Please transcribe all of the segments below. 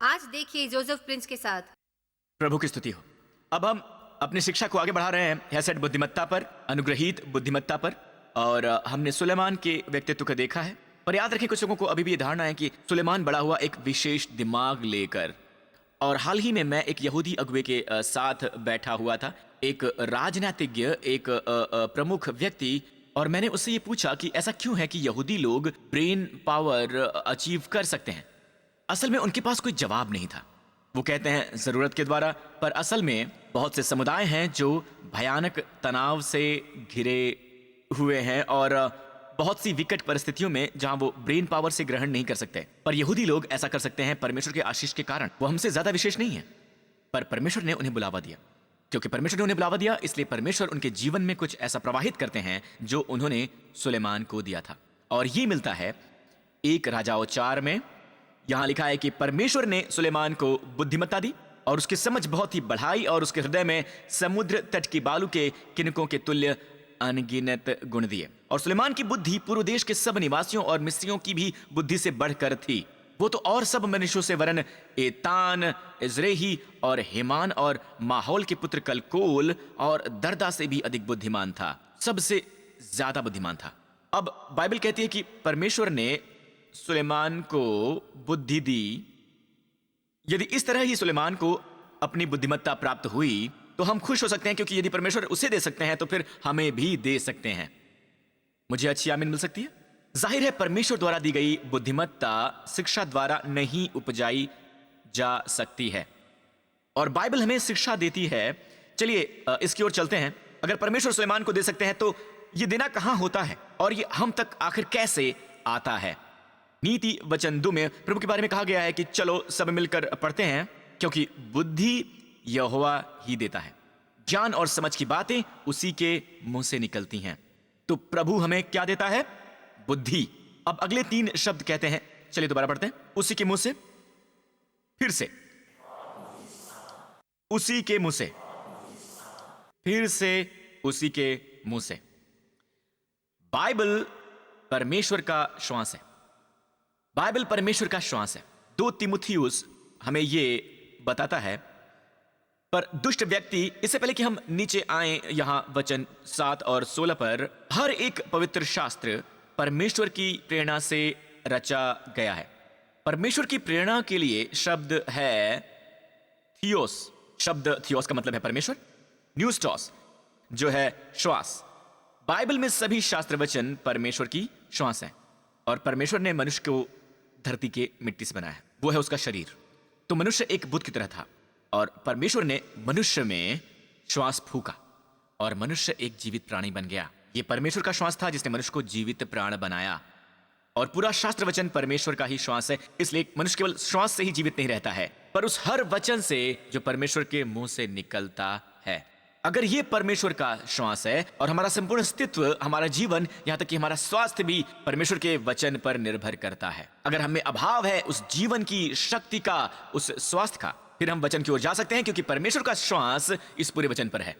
आज देखिए Joseph Prince के साथ। प्रभु की स्तुति हो। अब हम अपनी शिक्षा को आगे बढ़ा रहे हैं हैसेट बुद्धिमत्ता पर, अनुग्रहित बुद्धिमत्ता पर। और हमने सुलेमान के व्यक्तित्व को देखा है। पर याद रखें, कुछ लोगों को अभी भी ये धारणा है कि सुलेमान बड़ा हुआ एक विशेष दिमाग लेकर। और हाल ही में मैं एक यहूदी अगुवे के साथ बैठा हुआ था, एक राजनीतिज्ञ, एक प्रमुख व्यक्ति। और मैंने उससे ये पूछा कि ऐसा क्यों है कि यहूदी लोग ब्रेन पावर अचीव कर सकते हैं। असल में उनके पास कोई जवाब नहीं था। वो कहते हैं ज़रूरत के द्वारा, पर असल में बहुत से समुदाय हैं जो भयानक तनाव से घिरे हुए हैं और बहुत सी विकट परिस्थितियों में जहां वो ब्रेन पावर से ग्रहण नहीं कर सकते। पर यहूदी लोग ऐसा कर सकते हैं परमेश्वर के आशीष के कारण। वो हमसे ज्यादा विशेष नहीं है, पर परमेश्वर ने उन्हें बुलावा दिया। क्योंकि परमेश्वर ने उन्हें बुलावा दिया, इसलिए परमेश्वर उनके जीवन में कुछ ऐसा प्रवाहित करते हैं जो उन्होंने सुलेमान को दिया था। और ये मिलता है 1 राजाओं 4 में। यहां लिखा है कि परमेश्वर ने सुलेमान को बुद्धिमत्ता दी और उसकी समझ बहुत ही बढ़ाई और उसके हृदय में समुद्र तट की बालू के किनकों के तुल्य अनगिनत गुण दिए। और सुलेमान की बुद्धि पूर्व देश के सब निवासियों और मिस्रियों की भी बुद्धि से बढ़कर थी। वो तो और सब मनुष्यों से वरन एतान, इजरेही और हेमान और माहौल के पुत्र कलकोल और दर्दा से भी अधिक बुद्धिमान था, सबसे ज्यादा बुद्धिमान था। अब बाइबल कहती है कि परमेश्वर ने सुलेमान को बुद्धि दी। यदि इस तरह ही सुलेमान को अपनी बुद्धिमत्ता प्राप्त हुई तो हम खुश हो सकते हैं, क्योंकि यदि परमेश्वर उसे दे सकते हैं तो फिर हमें भी दे सकते हैं। मुझे अच्छी आमीन मिल सकती है। जाहिर है परमेश्वर द्वारा दी गई बुद्धिमत्ता शिक्षा द्वारा नहीं उपजाई जा सकती है, और बाइबल हमें शिक्षा देती है। चलिए इसकी ओर चलते हैं। अगर परमेश्वर सुलेमान को दे सकते हैं तो ये देना कहां होता है और ये हम तक आखिर कैसे आता है। नीति वचन 2 में प्रभु के बारे में कहा गया है कि चलो सब मिलकर पढ़ते हैं। क्योंकि बुद्धि यहोवा ही देता है, ज्ञान और समझ की बातें उसी के मुंह से निकलती हैं। तो प्रभु हमें क्या देता है? बुद्धि। अब अगले 3 शब्द कहते हैं, चलिए दोबारा पढ़ते हैं। उसी के मुंह से, फिर से, उसी के मुंह से, फिर से, उसी के मुंह से। बाइबल परमेश्वर का श्वास है। बाइबल परमेश्वर का श्वास है। 2 तीमुथियुस हमें यह बताता है। पर दुष्ट व्यक्ति, इससे पहले कि हम नीचे आए यहां वचन 7 और 16 पर, हर एक पवित्र शास्त्र परमेश्वर की प्रेरणा से रचा गया है। परमेश्वर की प्रेरणा के लिए शब्द है थियोस। शब्द थियोस का मतलब है परमेश्वर। न्यूस्टॉस जो है श्वास। बाइबल में सभी शास्त्र वचन परमेश्वर की श्वास है। और परमेश्वर ने मनुष्य को धरती के मिट्टी से बनाया है, वो है उसका शरीर। तो मनुष्य एक बुत की तरह था और परमेश्वर ने मनुष्य में श्वास फूका और मनुष्य एक जीवित प्राणी बन गया। ये परमेश्वर का श्वास था जिसने मनुष्य को जीवित प्राण बनाया। और पूरा शास्त्र वचन परमेश्वर का ही श्वास है, इसलिए मनुष्य केवल श्वास से ही जीवित नहीं रहता है, पर उस हर वचन से जो परमेश्वर के मुंह से निकलता है। अगर ये परमेश्वर का श्वास है और हमारा संपूर्ण अस्तित्व, हमारा जीवन, यहां तक कि हमारा स्वास्थ्य भी परमेश्वर के वचन पर निर्भर करता है। अगर हमें अभाव है उस जीवन की शक्ति का, उस स्वास्थ्य का, फिर हम वचन की ओर जा सकते हैं, क्योंकि परमेश्वर का श्वास इस पूरे वचन पर है।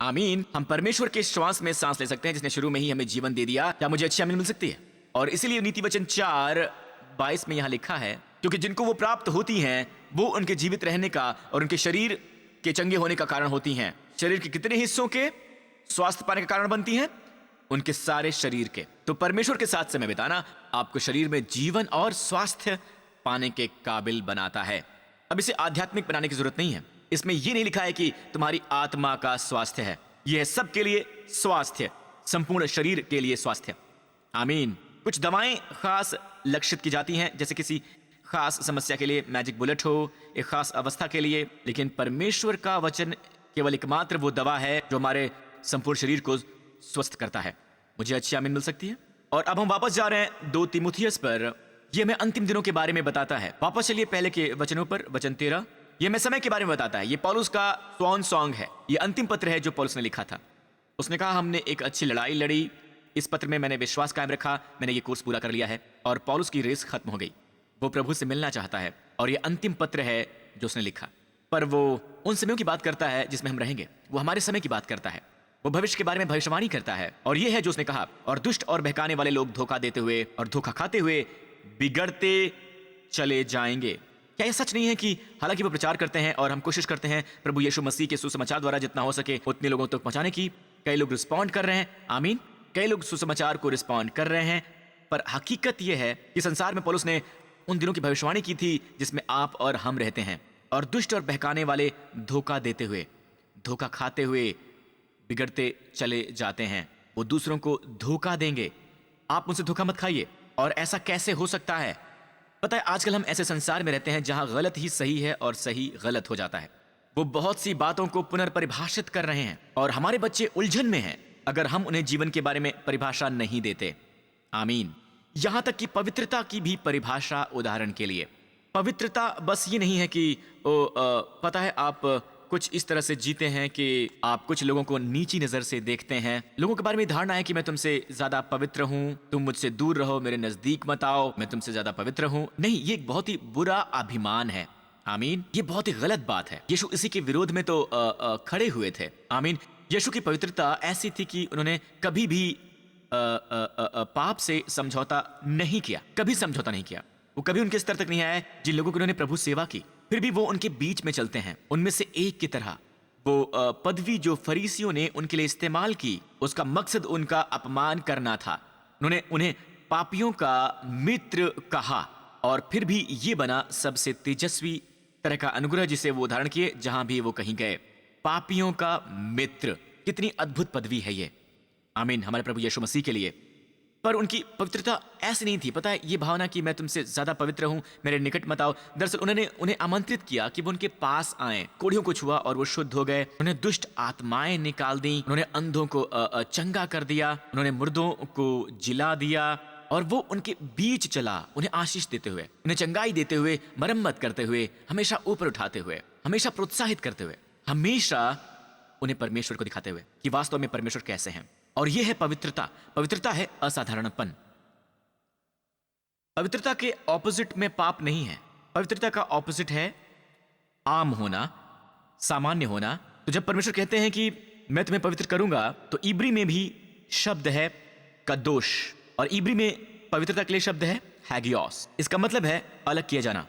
आमीन। हम परमेश्वर के श्वास में सांस ले सकते हैं जिसने शुरू में ही हमें जीवन दे दिया। क्या मुझे अच्छी आमीन मिल सकती है? और इसीलिए नीति वचन 4:22 में यहां लिखा है, क्योंकि जिनको वो प्राप्त होती हैं वो उनके जीवित रहने का और उनके शरीर के चंगे होने का कारण होती हैं। शरीर के कितने हिस्सों के स्वास्थ्य पाने का कारण बनती हैं? उनके सारे शरीर के। तो परमेश्वर के साथ समय बिताना आपको शरीर में जीवन और स्वास्थ्य पाने के काबिल बनाता है। अब इसे आध्यात्मिक बनाने की जरूरत नहीं है। इसमें यह नहीं लिखा है कि तुम्हारी आत्मा का स्वास्थ्य है। यह है सबके लिए स्वास्थ्य, संपूर्ण शरीर के लिए स्वास्थ्य। आमीन। कुछ दवाएं खास लक्षित की जाती हैं, जैसे किसी खास समस्या के लिए मैजिक बुलेट हो, एक खास अवस्था के लिए। लेकिन परमेश्वर का वचन केवल एकमात्र वो दवा है जो हमारे संपूर्ण शरीर को स्वस्थ करता है। मुझे अच्छी आमीन मिल सकती है। और अब हम वापस जा रहे हैं 2 तीमुथियुस पर। यह हमें अंतिम दिनों के बारे में बताता है। वापस चलिए पहले के वचनों पर, वचन 13। यह हमें समय के बारे में बताता है। यह पौलुस का स्वॉन सॉन्ग है। यह अंतिम पत्र है जो पौलुस ने लिखा था। उसने कहा, हमने एक अच्छी लड़ाई लड़ी, इस पत्र में मैंने विश्वास कायम रखा, मैंने ये कोर्स पूरा कर लिया है। और पौलुस की रेस खत्म हो गई। वो प्रभु से मिलना चाहता है और यह अंतिम पत्र है जो उसने लिखा। पर वो उन समयों की बात करता है जिसमें हम रहेंगे। वो हमारे समय की बात करता है। वो भविष्य के बारे में भविष्यवाणी करता है। और यह है जो उसने कहा, और दुष्ट और बहकाने वाले लोग धोखा देते हुए और धोखा खाते हुए बिगड़ते चले जाएंगे क्या यह सच नहीं है कि हालांकि वो प्रचार करते हैं और हम कोशिश करते हैं प्रभु यीशु मसीह के सुसमाचार द्वारा जितना हो सके उतने लोगों तक पहुंचाने की, कई लोग रिस्पॉन्ड कर रहे हैं, आमीन, कई लोग सुसमाचार को रिस्पॉन्ड कर रहे हैं, पर हकीकत यह है कि संसार में पौलुस ने उन दिनों की भविष्यवाणी की थी जिसमें आप और हम रहते हैं, और दुष्ट और बहकाने वाले धोखा देते हुए, धोखा खाते हुए बिगड़ते चले जाते हैं। वो दूसरों को धोखा देंगे, आप उनसे धोखा मत खाइए। और ऐसा कैसे हो सकता है? पता है, आजकल हम ऐसे संसार में रहते हैं जहां गलत ही सही है और सही गलत हो जाता है। वो बहुत सी बातों को पुनर्परिभाषित कर रहे हैं और हमारे बच्चे उलझन में हैं अगर हम उन्हें जीवन के बारे में परिभाषा नहीं देते। आमीन। यहां तक कि पवित्रता की भी परिभाषा, उदाहरण के लिए पवित्रता बस ये नहीं है कि पता है आप कुछ इस तरह से जीते हैं कि आप कुछ लोगों को नीची नजर से देखते हैं। लोगों के बारे में धारणा है कि मैं तुमसे ज्यादा पवित्र हूं, तुम मुझसे दूर रहो, मेरे नजदीक मत आओ, मैं तुमसे ज्यादा पवित्र हूं। नहीं, ये एक बहुत ही बुरा अभिमान है। आमीन। ये बहुत ही गलत बात है। यीशु इसी के विरोध में तो खड़े हुए थे। आमीन। यीशु की पवित्रता ऐसी थी कि उन्होंने कभी भी पाप से समझौता नहीं किया, कभी समझौता नहीं किया। वो कभी उनके स्तर तक नहीं आए जिन लोगों को उन्होंने प्रभु सेवा की, फिर भी वो उनके बीच में चलते हैं। उनमें से एक की तरह वो पदवी जो फरीसियों ने उनके लिए इस्तेमाल की, उसका मकसद उनका अपमान करना था। उन्होंने उन्हें पापियों का मित्र कहा और फिर भी ये बना सबसे तेजस्वी तरह का अनुग्रह जिसे वो धारण किए जहां भी वो कहीं गए। पापियों का मित्र, कितनी अद्भुत पदवी है ये। आमीन, हमारे प्रभु यीशु मसीह के लिए। पर उनकी पवित्रता ऐसी नहीं थी। पता है, ये भावना कि मैं तुमसे ज्यादा पवित्र हूं, मेरे निकट मत आओ। दरअसल उन्होंने उन्हें आमंत्रित किया कि वो उनके पास आए। कोढ़ियों को छुआ और वो शुद्ध हो गए। उन्हें दुष्ट आत्माएं निकाल दी, उन्होंने अंधों को चंगा कर दिया, उन्होंने मुर्दों को जिला दिया और वो उनके बीच चला, उन्हें आशीष देते हुए, उन्हें चंगाई देते हुए, मरम्मत करते हुए, हमेशा ऊपर उठाते हुए, हमेशा प्रोत्साहित करते हुए, हमेशा उन्हें परमेश्वर को दिखाते हुए कि वास्तव में परमेश्वर कैसे हैं। और यह है पवित्रता। पवित्रता है असाधारणपन। पवित्रता के ऑपोजिट में पाप नहीं है। पवित्रता का ऑपोजिट है आम होना, सामान्य होना। तो जब परमेश्वर कहते हैं कि मैं तुम्हें पवित्र करूंगा, तो इब्री में भी शब्द है कद्दोश और इब्री में पवित्रता के लिए शब्द है हैगियोस। इसका मतलब है अलग किया जाना।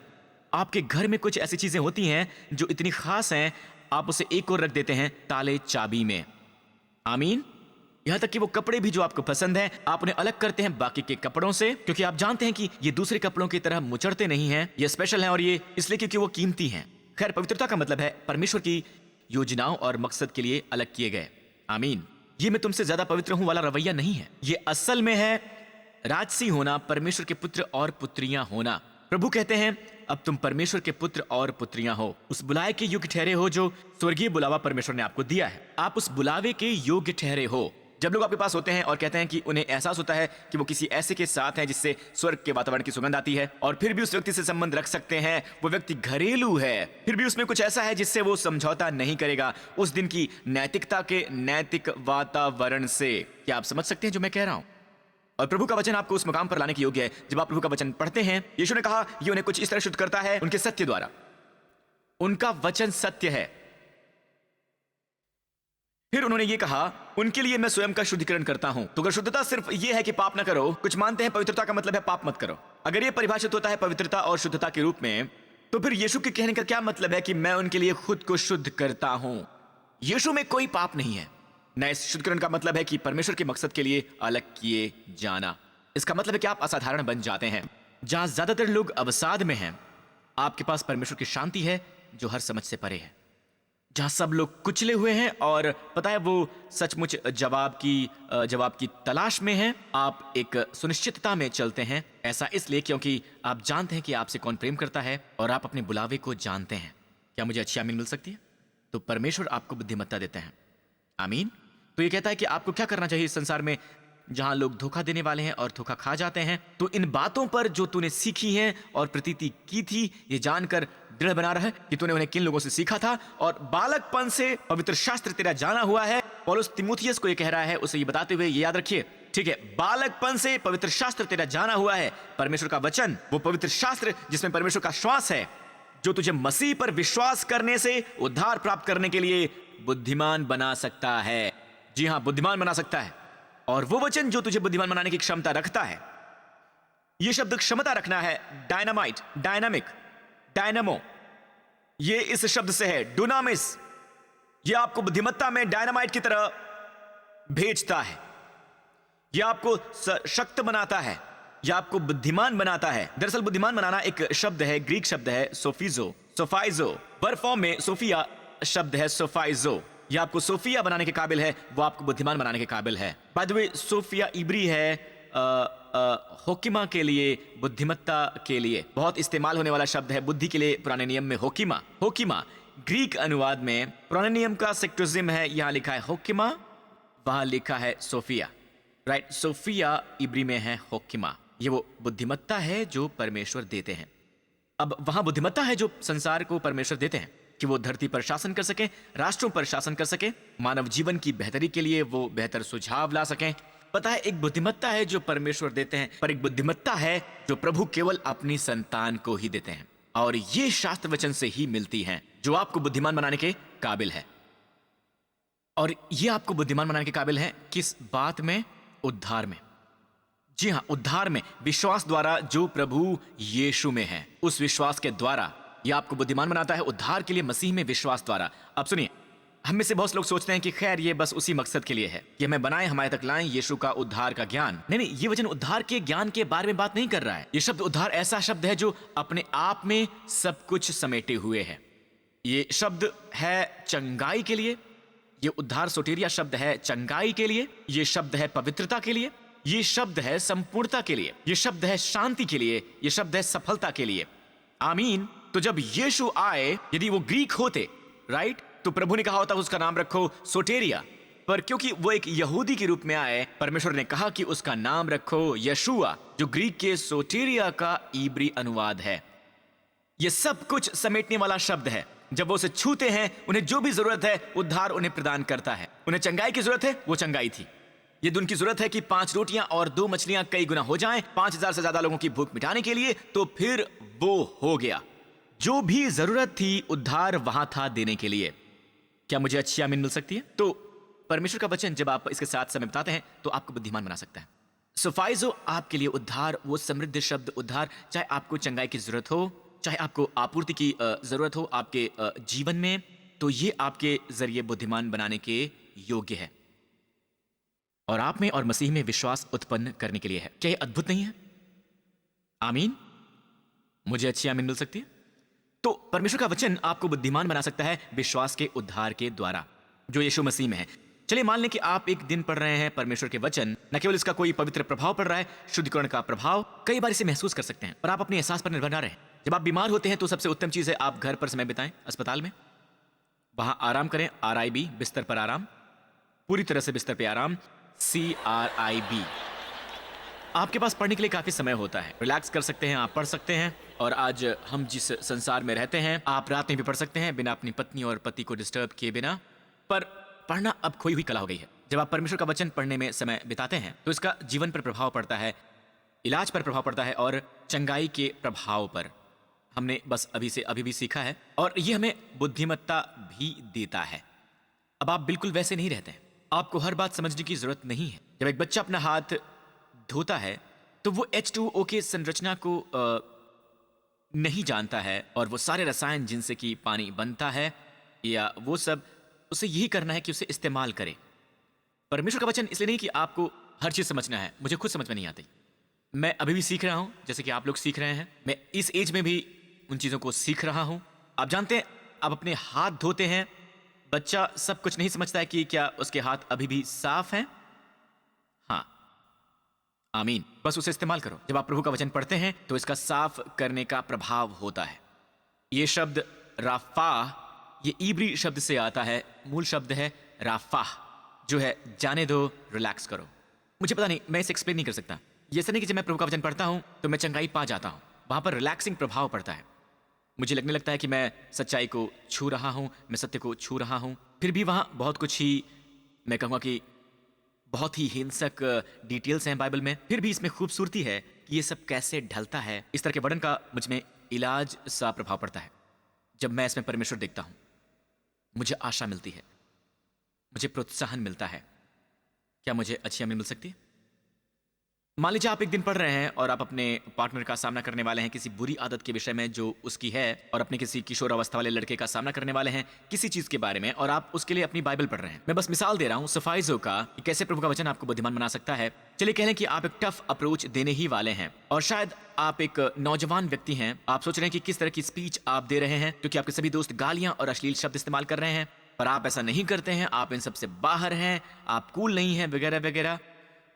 आपके घर में कुछ ऐसी चीजें होती हैं जो इतनी खास हैं, आप उसे एक और रख देते हैं ताले चाबी में। आमीन। यहां तक कि वो कपड़े भी जो आपको पसंद हैं, आप उन्हें अलग करते हैं बाकी के कपड़ों से, क्योंकि आप जानते हैं कि ये दूसरे कपड़ों की तरह मुचड़ते नहीं हैं, ये स्पेशल हैं, और ये इसलिए क्योंकि वो कीमती हैं। खैर, पवित्रता का मतलब है परमेश्वर की योजनाओं और मकसद के लिए अलग किए गए। आमीन। ये मैं तुमसे ज्यादा पवित्र हूं वाला रवैया नहीं है। ये असल में है राजसी होना, परमेश्वर के पुत्र और पुत्रियां होना। प्रभु कहते हैं अब तुम परमेश्वर के पुत्र और पुत्रियां हो, उस बुलावे के योग्य ठहरे हो जो स्वर्गीय बुलावा परमेश्वर ने आपको दिया है। आप उस बुलावे के योग्य ठहरे हो। जब लोग आपके पास होते हैं और कहते हैं कि उन्हें एहसास होता है कि वो किसी ऐसे के साथ हैं जिससे स्वर्ग के वातावरण की सुगंध आती है, और फिर भी उस व्यक्ति से संबंध रख सकते हैं, वो व्यक्ति घरेलू है, फिर भी उसमें कुछ ऐसा है जिससे वो समझौता नहीं करेगा उस दिन की नैतिकता के नैतिक वातावरण से। क्या आप समझ सकते हैं जो मैं कह रहा हूं? और प्रभु का वचन आपको उस मुकाम पर लाने के योग्य है। जब आप प्रभु का वचन पढ़ते हैं, यीशु ने कहा ये उन्हें कुछ इस तरह शुद्ध करता है उनके सत्य द्वारा। उनका वचन सत्य है। फिर उन्होंने ये कहा उनके लिए मैं स्वयं का शुद्धिकरण करता हूं। तो अगर शुद्धता सिर्फ ये है कि पाप ना करो, कुछ मानते हैं पवित्रता का मतलब है पाप मत करो, अगर ये परिभाषित होता है पवित्रता और शुद्धता के रूप में, तो फिर यीशु के कहने का क्या मतलब है कि मैं उनके लिए खुद को शुद्ध करता हूं? यीशु में कोई पाप नहीं है। नए शुद्धिकरण का मतलब है कि परमेश्वर के मकसद के लिए अलग किए जाना। इसका मतलब है कि आप असाधारण बन जाते हैं। जहां ज्यादातर लोग अवसाद में हैं, आपके पास परमेश्वर की शांति है जो हर समझ से परे है। जहां सब लोग कुचले हुए हैं और पता है वो सचमुच जवाब की तलाश में हैं, आप एक सुनिश्चितता में चलते हैं। ऐसा इसलिए क्योंकि आप जानते हैं कि आपसे कौन प्रेम करता है और आप अपने बुलावे को जानते हैं। क्या मुझे अच्छी आमीन मिल सकती है? तो परमेश्वर आपको बुद्धिमत्ता देते हैं। आमीन। तो ये कहता है कि आपको क्या करना चाहिए इस संसार में जहां लोग धोखा देने वाले हैं और धोखा खा जाते हैं। तो इन बातों पर जो तूने सीखी हैं और प्रतीति की थी, ये जानकर दृढ़ बना रहा कि तूने उन्हें किन लोगों से सीखा था, और बालकपन से पवित्र शास्त्र तेरा जाना हुआ है। पौलुस तीमुथियुस को ये कह रहा है, उसे ये बताते हुए ये याद रखिए, ठीक है, बालकपन से पवित्र शास्त्र तेरा जाना हुआ है। परमेश्वर का वचन, वो पवित्र शास्त्र जिसमें परमेश्वर का श्वास है, जो तुझे मसीह पर विश्वास करने से उद्धार प्राप्त करने के लिए बुद्धिमान बना सकता है। जी हां, बुद्धिमान बना सकता है। और वो वचन जो तुझे बुद्धिमान बनाने की क्षमता रखता है, यह शब्द क्षमता रखना है, डायनामाइट, डायनामिक, डायनामो, ये इस शब्द से है डुनामिस। ये आपको बुद्धिमत्ता में डायनामाइट की तरह भेजता है। ये आपको सशक्त बनाता है। ये आपको बुद्धिमान बनाता है। दरअसल बुद्धिमान बनाना एक शब्द है, ग्रीक शब्द है सोफिजो, सोफाइजो। वर्ब फॉर्म में सोफिया शब्द है सोफाइजो। ये आपको सोफिया बनाने के काबिल है, वो आपको बुद्धिमान बनाने के काबिल है। बाय द वे, सोफिया इब्री है होकिमा के लिए, बुद्धिमत्ता के लिए बहुत इस्तेमाल होने वाला शब्द है। बुद्धि के लिए पुराने नियम में होकिमा। होकिमा ग्रीक अनुवाद में पुराने नियम का सेक्टोजिम है। यहां लिखा है होकिमा, वहां लिखा है सोफिया। राइट, सोफिया इब्री में है होकिमा। ये वो बुद्धिमत्ता है जो परमेश्वर देते हैं। अब वहां बुद्धिमत्ता है जो संसार को परमेश्वर देते हैं कि वो धरती पर शासन कर सके, राष्ट्रों पर शासन कर सके, मानव जीवन की बेहतरी के लिए वो बेहतर सुझाव ला सकें। पता है, एक बुद्धिमत्ता है जो परमेश्वर देते हैं, पर एक बुद्धिमत्ता है जो प्रभु केवल अपनी संतान को ही देते हैं। और ये शास्त्र वचन से ही मिलती हैं, जो आपको बुद्धिमान बनाने के काबिल है। और ये आपको बुद्धिमान बनाने के काबिल है किस बात में? उद्धार में। जी हां, उद्धार में, विश्वास द्वारा जो प्रभु यीशु में है, उस विश्वास के द्वारा ये आपको बुद्धिमान बनाता है उद्धार के लिए, मसीह में विश्वास द्वारा। अब सुनिए, हम में से बहुत लोग सोचते हैं कि खैर ये बस उसी मकसद के लिए है कि हमें बनाए, हमारे तक लाएं यीशु का उद्धार का ज्ञान। नहीं नहीं, ये वचन उद्धार के ज्ञान के बारे में बात नहीं कर रहा है। ये शब्द उद्धार ऐसा शब्द है जो अपने आप में सब कुछ समेटे हुए है। ये शब्द है चंगाई के लिए। ये उद्धार सोटेरिया शब्द है चंगाई के लिए। ये शब्द है पवित्रता के लिए। ये शब्द है संपूर्णता के लिए। ये शब्द है शांति के लिए। ये शब्द है सफलता के लिए। आमीन। तो जब यीशु आए, यदि वो ग्रीक होते, राइट, तो प्रभु ने कहा होता उसका नाम रखो सोटेरिया, पर क्योंकि वो एक यहूदी के रूप में आए, परमेश्वर ने कहा कि उसका नाम रखो यशुआ, जो ग्रीक के सोटेरिया का इब्री अनुवाद है। ये सब कुछ समेटने वाला शब्द है। जब वो उसे छूते हैं, उन्हें जो भी जरूरत है उद्धार उन्हें प्रदान करता है। उन्हें चंगाई की जरूरत है, वो चंगाई थी। यदि उनकी जरूरत है कि 5 रोटियां और 2 मछलियां कई गुना हो जाएं 5000 से ज्यादा लोगों की भूख मिटाने के लिए, तो फिर वो हो गया। जो भी जरूरत थी उद्धार वहां था देने के लिए। क्या मुझे अच्छी आमीन मिल सकती है? तो परमेश्वर का वचन जब आप इसके साथ समय बिताते हैं तो आपको बुद्धिमान बना सकता है। सोफाइजो आपके लिए उद्धार, वो समृद्ध शब्द उद्धार, चाहे आपको चंगाई की जरूरत हो, चाहे आपको आपूर्ति की जरूरत हो आपके जीवन में, तो ये आपके जरिए बुद्धिमान बनाने के योग्य है और आप में और मसीह में विश्वास उत्पन्न करने के लिए है। क्या ये अद्भुत नहीं है? आमीन। मुझे अच्छी आमीन मिल सकती है। तो परमेश्वर का वचन आपको बुद्धिमान बना सकता है विश्वास के उद्धार के द्वारा, जो यीशु मसीह में है। चलिए मान लें कि आप एक दिन पढ़ रहे हैं परमेश्वर के वचन, न केवल इसका कोई पवित्र प्रभाव पड़ रहा है, शुद्धिकरण का प्रभाव, कई बार इसे महसूस कर सकते हैं, पर आप अपने एहसास पर निर्भर न रहें। जब आप बीमार होते हैं तो सबसे उत्तम चीज है आप घर पर समय बिताएं, अस्पताल में, वहां आराम करें। RIB, बिस्तर पर आराम, पूरी तरह से बिस्तर पर आराम, CRIB। आपके पास पढ़ने के लिए काफी समय होता है, रिलैक्स कर सकते हैं, आप पढ़ सकते हैं। और आज हम जिस संसार में रहते हैं, आप रात में भी पढ़ सकते हैं बिना अपनी पत्नी और पति को डिस्टर्ब किए बिना। पर पढ़ना अब खोई हुई कला हो गई है। जब आप परमेश्वर का वचन पढ़ने में समय बिताते हैं तो इसका जीवन पर प्रभाव पड़ता है, इलाज पर प्रभाव पड़ता है और चंगाई के प्रभाव पर। हमने बस अभी से अभी भी सीखा है और ये हमें बुद्धिमत्ता भी देता है। अब आप बिल्कुल वैसे नहीं रहते हैं, आपको हर बात समझने की जरूरत नहीं है। जब एक बच्चा अपना हाथ धोता है तो वो H2O के संरचना को नहीं जानता है और वो सारे रसायन जिनसे कि पानी बनता है या वो सब, उसे यही करना है कि उसे इस्तेमाल करे। परमेश्वर का वचन इसलिए नहीं कि आपको हर चीज समझना है, मुझे खुद समझ में नहीं आती। मैं अभी भी सीख रहा हूं, जैसे कि आप लोग सीख रहे हैं। मैं इस एज में भी उन चीजों को सीख रहा हूं। आप जानते हैं, आप अपने हाथ धोते हैं, बच्चा सब कुछ नहीं समझता है कि क्या उसके हाथ अभी भी साफ हैं। हाँ, आमीन। बस उसे इस्तेमाल करो। जब आप प्रभु का वचन पढ़ते हैं तो इसका साफ करने का प्रभाव होता है। ये शब्द राफा, ये इब्री शब्द से आता है। मूल शब्द है राफाह, जो है जाने दो, रिलैक्स करो। मुझे पता नहीं, मैं इसे एक्सप्लेन नहीं कर सकता। ये ऐसा नहीं कि जब मैं प्रभु का वचन पढ़ता हूं तो मैं चंगाई पा जाता हूं। वहां पर रिलैक्सिंग प्रभाव पड़ता है। मुझे लगने लगता है कि मैं सच्चाई को छू रहा हूं, मैं सत्य को छू रहा हूं। फिर भी वहां बहुत कुछ ही, मैं कहूंगा कि बहुत ही हिंसक डिटेल्स हैं बाइबल में। फिर भी इसमें खूबसूरती है कि ये सब कैसे ढलता है। इस तरह के वर्णन का मुझ में इलाज सा प्रभाव पड़ता है। जब मैं इसमें परमेश्वर देखता हूं, मुझे आशा मिलती है, मुझे प्रोत्साहन मिलता है। क्या मुझे अच्छी आमीन मिल सकती है? मान लीजिए आप एक दिन पढ़ रहे हैं और आप अपने पार्टनर का सामना करने वाले हैं किसी बुरी आदत के विषय में जो उसकी है, और अपने किसी किशोर अवस्था वाले लड़के का सामना करने वाले हैं किसी चीज के बारे में, और आप उसके लिए अपनी बाइबल पढ़ रहे हैं। मैं बस मिसाल दे रहा हूँ सफाइज का कि कैसे प्रभु का वचन आपको बुद्धिमान बना सकता है। चलिए कह लें कि आप एक टफ अप्रोच देने ही वाले हैं, और शायद आप एक नौजवान व्यक्ति हैं। आप सोच रहे हैं कि किस तरह की स्पीच आप दे रहे हैं, क्योंकि आपके सभी दोस्त गालियां और अश्लील शब्द इस्तेमाल कर रहे हैं, पर आप ऐसा नहीं करते हैं। आप इन सबसे बाहर हैं, आप कूल नहीं हैं, वगैरह वगैरह।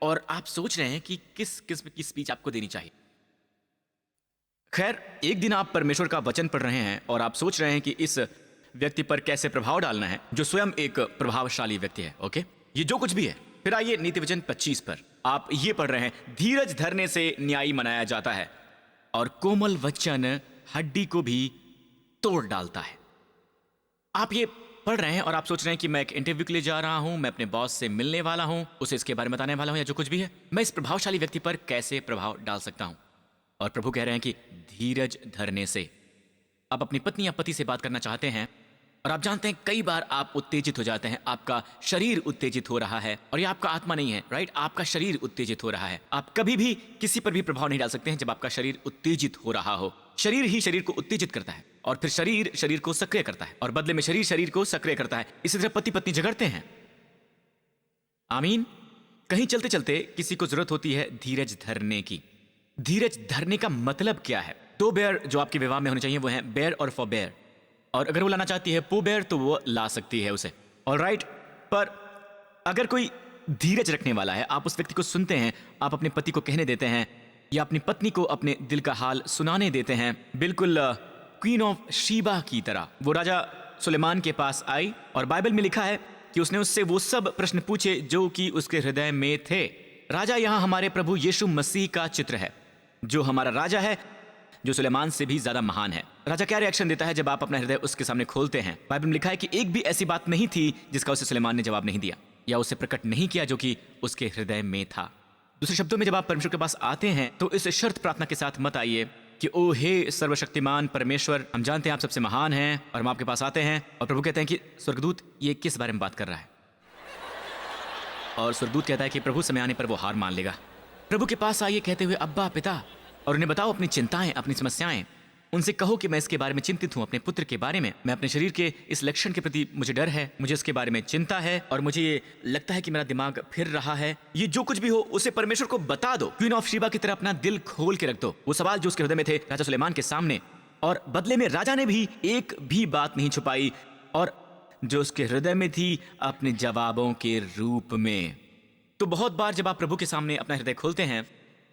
और आप सोच रहे हैं कि किस किस्म की स्पीच आपको देनी चाहिए। खैर, एक दिन आप परमेश्वर का वचन पढ़ रहे हैं और आप सोच रहे हैं कि इस व्यक्ति पर कैसे प्रभाव डालना है जो स्वयं एक प्रभावशाली व्यक्ति है। ओके, ये जो कुछ भी है। फिर आइए नीति वचन 25 पर। आप ये पढ़ रहे हैं, धीरज धरने से न्यायी मनाया जाता है और कोमल वचन हड्डी को भी तोड़ डालता है। आप ये पढ़ रहे हैं और आप सोच रहे हैं कि मैं एक इंटरव्यू के लिए जा रहा हूं, मैं अपने बॉस से मिलने वाला हूं, उसे इसके बारे में बताने वाला हूं, या जो कुछ भी है, मैं इस प्रभावशाली व्यक्ति पर कैसे प्रभाव डाल सकता हूं। और प्रभु कह रहे हैं कि धीरज धरने से। आप अपनी पत्नी या पति से बात करना चाहते हैं और आप जानते हैं कई बार आप उत्तेजित हो जाते हैं, आपका शरीर उत्तेजित हो रहा है, और ये आपका आत्मा नहीं है, राइट? आपका शरीर उत्तेजित हो रहा है। आप कभी भी किसी पर भी प्रभाव नहीं डाल सकते हैं जब आपका शरीर उत्तेजित हो रहा हो। शरीर ही शरीर को उत्तेजित करता है, और फिर शरीर शरीर को सक्रिय करता है, और बदले में शरीर शरीर को सक्रिय करता है। इसी तरह पति पत्नी झगड़ते हैं। आमीन। कहीं चलते चलते किसी को जरूरत होती है धीरज धरने की। धीरज धरने का मतलब क्या है? 2 बेयर जो आपके विवाह में होने चाहिए वो हैं बेयर और फॉरबेयर, और अगर वो लाना चाहती है पोबेयर तो वो ला सकती है उसे, ऑलराइट। पर अगर कोई धीरज रखने वाला है, आप उस व्यक्ति को सुनते हैं, आप अपने पति को कहने देते हैं या अपनी पत्नी को अपने दिल का हाल सुनाने देते हैं, बिल्कुल क्वीन ऑफ शीबा की तरह। वो राजा सुलेमान के पास आई और बाइबल में लिखा है कि उसने उससे वो सब प्रश्न पूछे जो कि उसके हृदय में थे। राजा यहाँ हमारे प्रभु यीशु मसीह का चित्र है, जो हमारा राजा है, जो सुलेमान से भी ज्यादा महान है। राजा क्या रिएक्शन देता है जब आप अपना हृदय उसके सामने खोलते हैं? बाइबल में लिखा है कि एक भी ऐसी बात नहीं थी जिसका उसे सुलेमान ने जवाब नहीं दिया या उसे प्रकट नहीं किया जो कि उसके हृदय में था। दूसरे शब्दों में, जब आप परमेश्वर के पास आते हैं तो इस शर्त प्रार्थना के साथ मत आइए कि ओ हे सर्वशक्तिमान परमेश्वर, हम जानते हैं आप सबसे महान हैं, और हम आपके पास आते हैं और प्रभु कहते हैं कि स्वर्गदूत ये किस बारे में बात कर रहा है, और स्वर्गदूत कहता है कि प्रभु समय आने पर वो हार मान लेगा। प्रभु के पास आइए कहते हुए अब्बा पिता, और उन्हें बताओ अपनी चिंताएं, अपनी समस्याएं। उनसे कहो कि मैं इसके बारे में चिंतित हूं, अपने पुत्र के बारे में, मैं अपने शरीर के इस लक्षण के प्रति मुझे डर है, मुझे इसके बारे में चिंता है, और मुझे ये लगता है कि मेरा दिमाग फिर रहा है। ये जो कुछ भी हो उसे परमेश्वर को बता दो। क्वीन ऑफ शीबा की तरह अपना दिल खोल के रख दो। वो सवाल जो उसके हृदय में थे राजा सुलेमान के सामने, और बदले में राजा ने भी एक भी बात नहीं छुपाई, और जो उसके हृदय में थी अपने जवाबों के रूप में। तो बहुत बार जब आप प्रभु के सामने अपना हृदय खोलते हैं,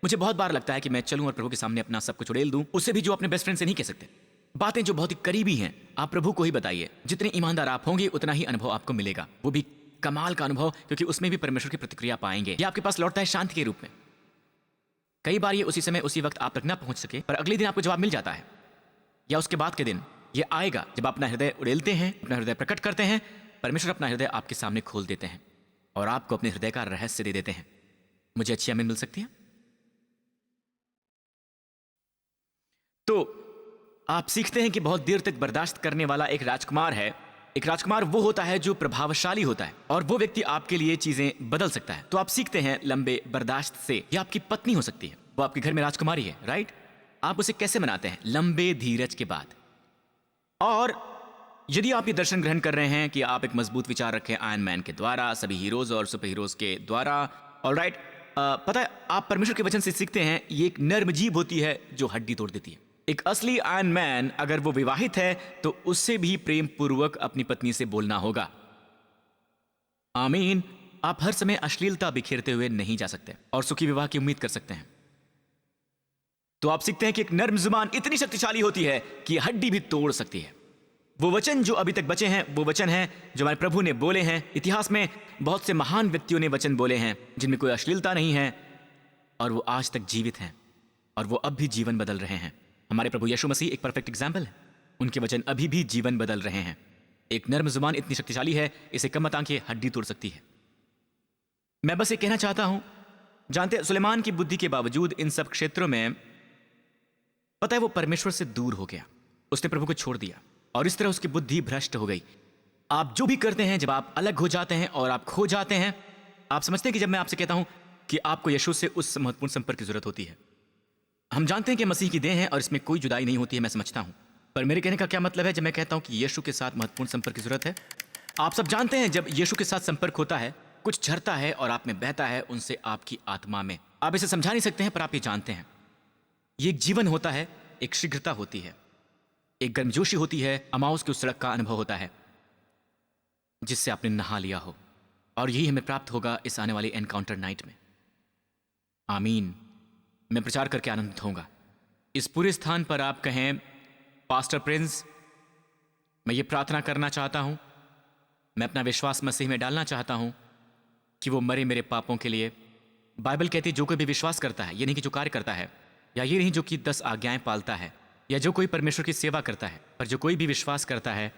मुझे बहुत बार लगता है कि मैं चलूं और प्रभु के सामने अपना सब कुछ उड़ेल दूं, उससे भी जो अपने बेस्ट फ्रेंड से नहीं कह सकते। बातें जो बहुत ही करीबी हैं आप प्रभु को ही बताइए। जितने ईमानदार आप होंगे उतना ही अनुभव आपको मिलेगा, वो भी कमाल का अनुभव, क्योंकि उसमें भी परमेश्वर की प्रतिक्रिया पाएंगे। ये आपके पास लौटता है शांति के रूप में। कई बार ये उसी समय उसी वक्त आप तक ना पहुंच सके, पर अगले दिन आपको जवाब मिल जाता है, या उसके बाद के दिन ये आएगा जब आप अपना हृदय उड़ेलते हैं, अपना हृदय प्रकट करते हैं। परमेश्वर अपना हृदय आपके सामने खोल देते हैं और आपको अपने हृदय का रहस्य दे देते हैं। मुझे अच्छी आमीन मिल सकती है? तो आप सीखते हैं कि बहुत देर तक बर्दाश्त करने वाला एक राजकुमार है। एक राजकुमार वो होता है जो प्रभावशाली होता है, और वो व्यक्ति आपके लिए चीजें बदल सकता है। तो आप सीखते हैं लंबे बर्दाश्त से। या आपकी पत्नी हो सकती है, वो आपके घर में राजकुमारी है, राइट? आप उसे कैसे मनाते हैं? लंबे धीरज के बाद। और यदि आप ये दर्शन ग्रहण कर रहे हैं कि आप एक मजबूत विचार रखें आयरन मैन के द्वारा, सभी हीरोज और सुपर हीरोज के द्वारा, ऑलराइट, पता है आप परमेश्वर के वचन से सीखते हैं ये एक नर्म जीभ होती है जो हड्डी तोड़ देती है। एक असली आयरन मैन अगर वो विवाहित है तो उससे भी प्रेम पूर्वक अपनी पत्नी से बोलना होगा। आमीन। आप हर समय अश्लीलता बिखेरते हुए नहीं जा सकते और सुखी विवाह की उम्मीद कर सकते हैं। तो आप सीखते हैं कि एक नर्म जुबान इतनी शक्तिशाली होती है कि हड्डी भी तोड़ सकती है। वो वचन जो अभी तक बचे हैं वो वचन हैं जो हमारे प्रभु ने बोले हैं। इतिहास में बहुत से महान व्यक्तियों ने वचन बोले हैं जिनमें कोई अश्लीलता नहीं है, और वो आज तक जीवित हैं और वो अब भी जीवन बदल रहे हैं। हमारे प्रभु यीशु मसीह एक परफेक्ट एग्जाम्पल है। उनके वचन अभी भी जीवन बदल रहे हैं। एक नर्म जुबान इतनी शक्तिशाली है, इसे कम मत आंकिए, हड्डी तोड़ सकती है। मैं बस ये कहना चाहता हूं, जानते हैं सुलेमान की बुद्धि के बावजूद इन सब क्षेत्रों में, पता है वो परमेश्वर से दूर हो गया, उसने प्रभु को छोड़ दिया और इस तरह उसकी बुद्धि भ्रष्ट हो गई। आप जो भी करते हैं, जब आप अलग हो जाते हैं और आप खो जाते हैं, आप समझते हैं कि जब मैं आपसे कहता हूं कि आपको यीशु से उस महत्वपूर्ण संपर्क की जरूरत होती है। हम जानते हैं कि मसीह की देह है और इसमें कोई जुदाई नहीं होती है, मैं समझता हूं। पर मेरे कहने का क्या मतलब है जब मैं कहता हूं कि यीशु के साथ महत्वपूर्ण संपर्क की जरूरत है? आप सब जानते हैं जब यीशु के साथ संपर्क होता है, कुछ झरता है और आप में बहता है, उनसे आपकी आत्मा में। आप इसे समझा नहीं सकते हैं पर आप ये जानते हैं। ये एक जीवन होता है, एक शीघ्रता होती है, एक गर्मजोशी होती है। अमाउस की उस सड़क का अनुभव होता है जिससे आपने नहा लिया हो, और यही हमें प्राप्त होगा इस आने वाली एनकाउंटर नाइट में। आमीन। मैं प्रचार करके आनंदित होऊंगा। इस पूरे स्थान पर आप कहें, पास्टर प्रिंस, मैं ये प्रार्थना करना चाहता हूं, मैं अपना विश्वास मसीह में डालना चाहता हूं कि वो मरे मेरे पापों के लिए। बाइबल कहती है जो कोई भी विश्वास करता है, ये नहीं कि जो कार्य करता है, या ये नहीं जो कि 10 आज्ञाएं पालता है, या जो कोई परमेश्वर की सेवा करता है, पर जो कोई भी विश्वास करता है।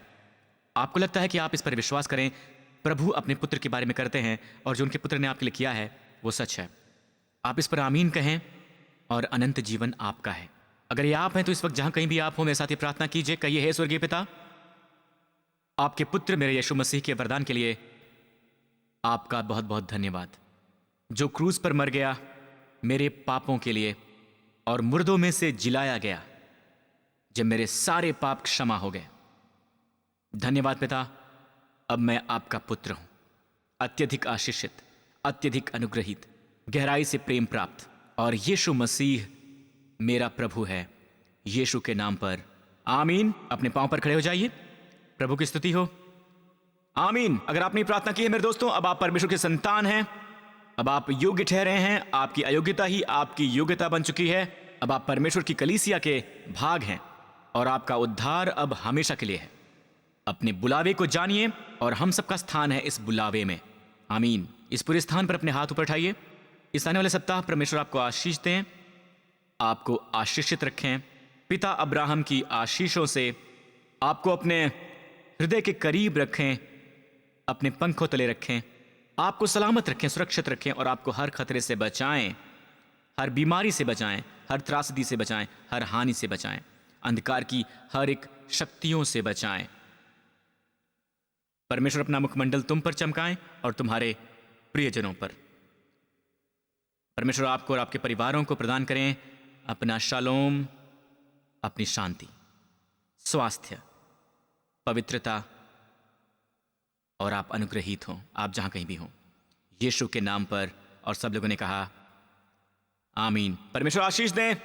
आपको लगता है कि आप इस पर विश्वास करें, प्रभु अपने पुत्र के बारे में करते हैं और जो उनके पुत्र ने आपके लिए किया है वो सच है। आप इस पर आमीन कहें और अनंत जीवन आपका है। अगर ये आप हैं तो इस वक्त जहां कहीं भी आप हो, मेरे साथ ये प्रार्थना कीजिए। कहिए, हे स्वर्गीय पिता, आपके पुत्र मेरे यीशु मसीह के वरदान के लिए आपका बहुत बहुत धन्यवाद, जो क्रूज पर मर गया मेरे पापों के लिए और मुर्दों में से जिलाया गया जब मेरे सारे पाप क्षमा हो गए। धन्यवाद पिता, अब मैं आपका पुत्र हूं, अत्यधिक आशीषित, अत्यधिक अनुग्रहित, गहराई से प्रेम प्राप्त, और यीशु मसीह मेरा प्रभु है। यीशु के नाम पर आमीन। अपने पांव पर खड़े हो जाइए। प्रभु की स्तुति हो। आमीन। अगर आपने प्रार्थना की है मेरे दोस्तों, अब आप परमेश्वर के संतान हैं। अब आप योग्य ठहरे हैं। आपकी अयोग्यता ही आपकी योग्यता बन चुकी है। अब आप परमेश्वर की कलीसिया के भाग हैं और आपका उद्धार अब हमेशा के लिए है। अपने बुलावे को जानिए और हम सबका स्थान है इस बुलावे में। आमीन। इस पूरे स्थान पर अपने हाथ ऊपर उठाइए। इस आने वाले सप्ताह परमेश्वर आपको आशीष दें, आपको आशीषित रखें। पिता अब्राहम की आशीषों से आपको अपने हृदय के करीब रखें, अपने पंखों तले रखें, आपको सलामत रखें, सुरक्षित रखें, और आपको हर खतरे से बचाएं, हर बीमारी से बचाएं, हर त्रासदी से बचाएं, हर हानि से बचाएं, अंधकार की हर एक शक्तियों से बचाएं। परमेश्वर अपना मुखमंडल तुम पर चमकाएं और तुम्हारे प्रियजनों पर। परमेश्वर आपको और आपके परिवारों को प्रदान करें अपना शालोम, अपनी शांति, स्वास्थ्य, पवित्रता, और आप अनुग्रहित हों आप जहां कहीं भी हों, यीशु के नाम पर। और सब लोगों ने कहा आमीन। परमेश्वर आशीष दें।